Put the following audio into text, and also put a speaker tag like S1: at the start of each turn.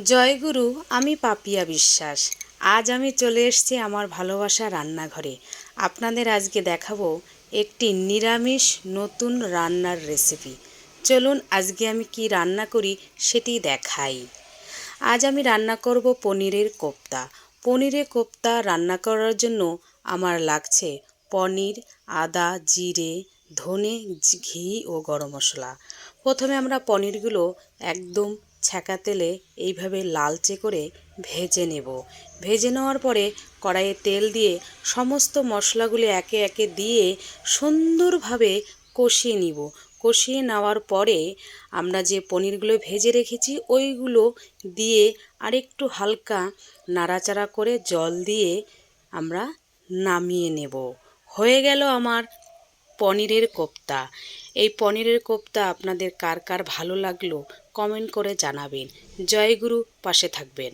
S1: জয়গুরু, আমি পাপিয়া বিশ্বাস। আজ আমি চলে এসেছি আমার ভালোবাসা রান্নাঘরে। আপনাদের আজকে দেখাবো একটি নিরামিষ নতুন রান্নার রেসিপি। চলুন আজকে আমি কি রান্না করি সেটি দেখাই। আজ আমি রান্না করব পনিরের কোপ্তা। পনিরের কোপ্তা রান্না করার জন্য আমার লাগছে পনির, আদা, জিরে, ধনে, ঘি ও গরম মশলা। প্রথমে আমরা পনিরগুলো একদম ছ্যাঁকা তেলে এইভাবে লালচে করে ভেজে নেব। ভেজে নেওয়ার পরে কড়াইয়ে তেল দিয়ে সমস্ত মশলাগুলি একে একে দিয়ে সুন্দরভাবে কষিয়ে নিব। কষিয়ে নেওয়ার পরে আমরা যে পনিরগুলো ভেজে রেখেছি ওইগুলো দিয়ে আরেকটু হালকা নাড়াচাড়া করে জল দিয়ে আমরা নামিয়ে নেব। হয়ে গেল আমার পনিরের কোপ্তা। এই পনিরের কোপ্তা আপনাদের কার কার ভালো লাগলো কমেন্ট করে জানাবেন। জয়গুরু, পাশে থাকবেন।